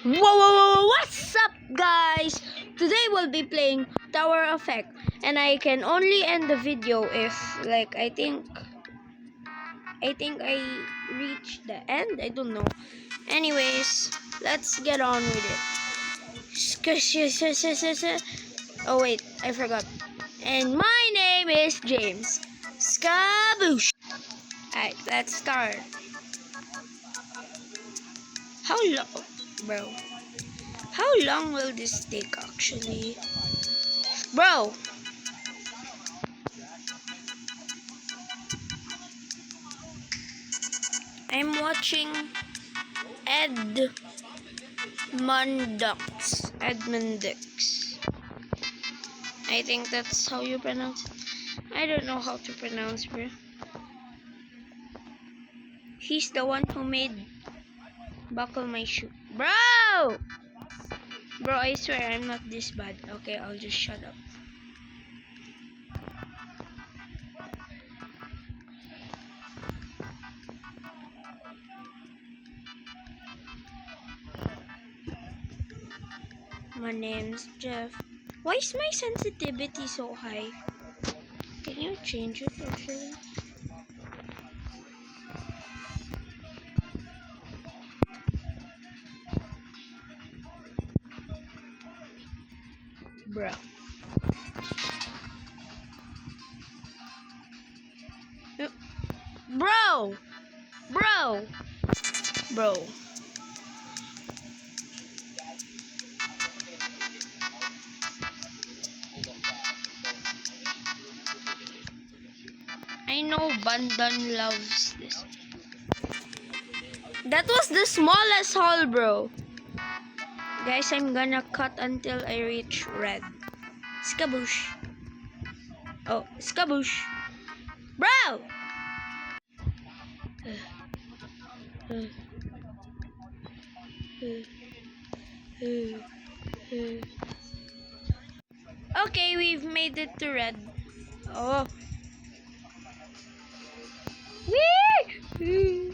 Whoa, what's up, guys? Today we'll be playing Tower Effect, and I can only end the video if, like, I think I reached the end. I don't know. Anyways, let's get on with it. Oh wait, I forgot. And my name is James. Skaboosh. Alright, let's start. How long, bro? How long will this take actually? Bro! I'm watching Edmundux. I think that's how you pronounce it. I don't know how to pronounce, bro. He's the one who made Buckle My Shoe. Bro! Bro, I swear I'm not this bad. Okay, I'll just shut up. My name's Jeff. Why is my sensitivity so high? Can you change it actually? Bro. Bro. I know Bandan loves this. That was the smallest hole, bro. Guys, I'm gonna cut until I reach red. Skaboosh. Oh, skaboosh. Bro! Okay, we've made it to red. Oh. Whee!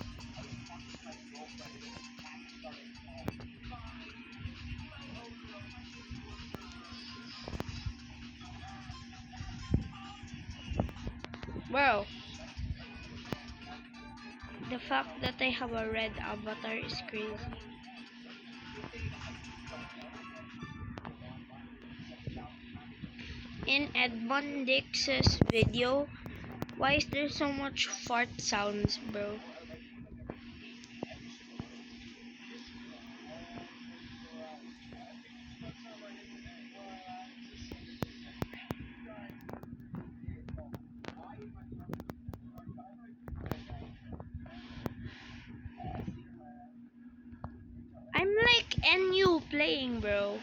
Bro. The fact that I have a red avatar is crazy. In Edmundix's video, why is there so much fart sounds, bro? I'm like NU playing, bro.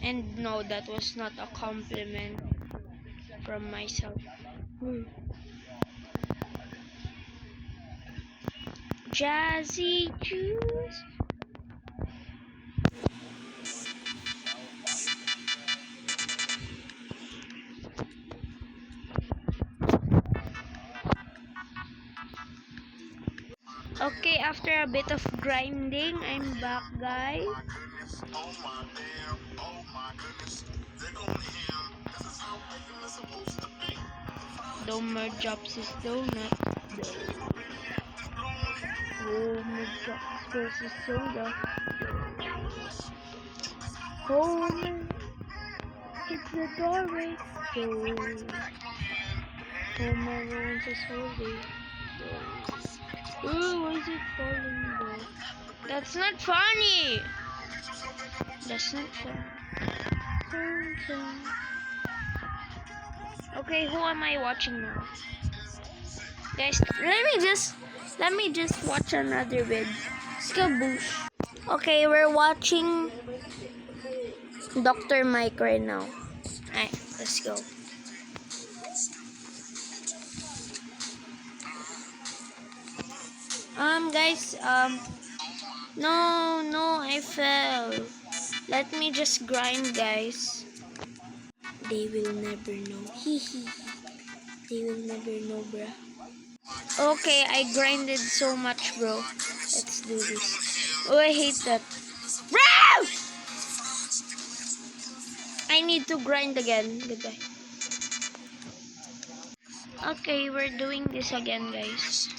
And no, that was not a compliment from myself. Jazzy juice. Okay, after a bit of grinding, I'm back, guys. Domer drops his donut. Homer drops versus soda. Homer hits the doorway. Homer ruins his whole day. Ooh, why is it falling though? That's not funny! That's not fun. Okay, who am I watching now? Guys, let me just watch another vid. Skaboosh. Okay, we're watching Dr. Mike right now. Alright, let's go. Guys, no, I fell. Let me just grind, guys. They will never know. They will never know, bruh. Okay, I grinded so much, bro. Let's do this. Oh, I hate that. Bro! I need to grind again. Goodbye. Okay, we're doing this again, guys.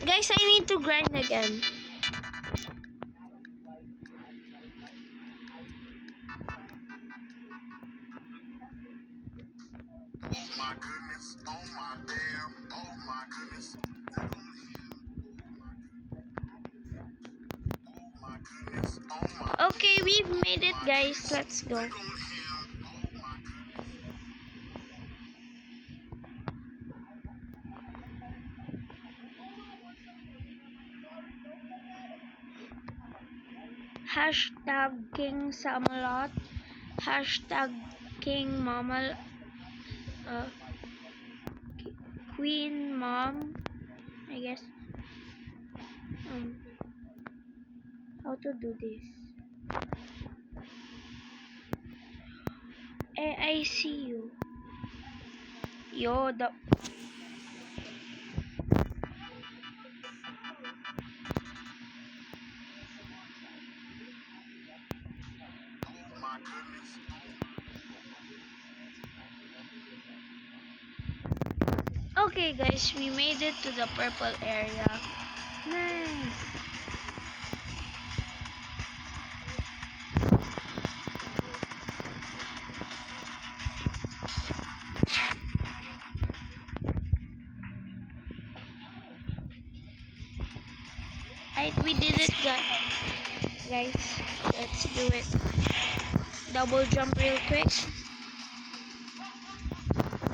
Guys, I need to grind again. Okay, we've made it, guys. Let's go. Hashtag King Samalot. Hashtag King Mama. Uh, Queen Mom. I guess. How to do this? I see you. Yo, the. Okay, guys, we made it to the purple area. Nice. We did it, guys. Let's do it. Double jump real quick.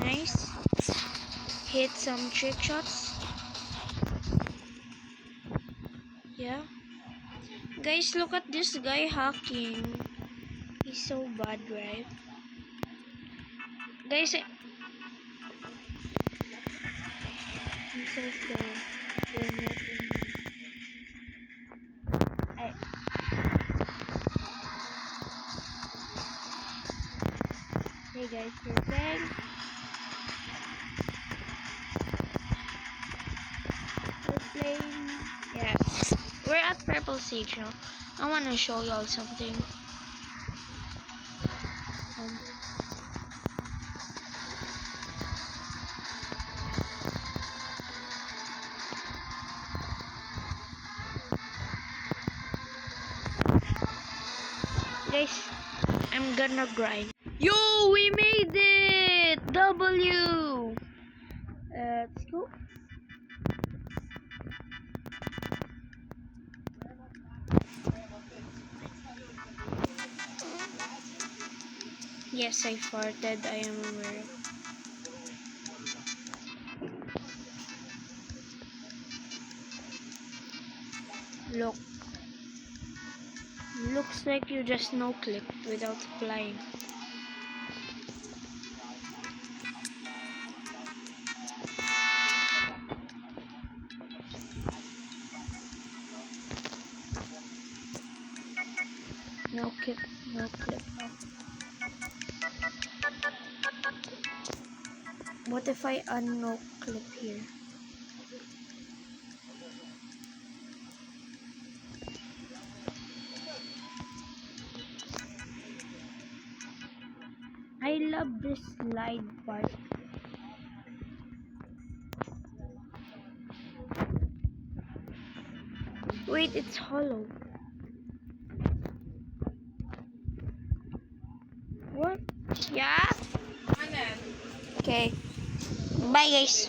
Nice. Hit some trick shots. Yeah. Guys, look at this guy hacking. He's so bad, right? Guys, he's so slow. Hey guys, we're back. We're playing. Yes. We're at Purple Sage now. I want to show y'all something. Guys, I'm gonna grind. Yo, we made it! W! Let's go. Yes, I farted. I am aware. Look. Looks like you just no-clipped without flying. No-clip, no-clip. What if I un-no-clip here? I love this slide part. Wait, it's hollow. What? Yeah? Okay. Bye, guys.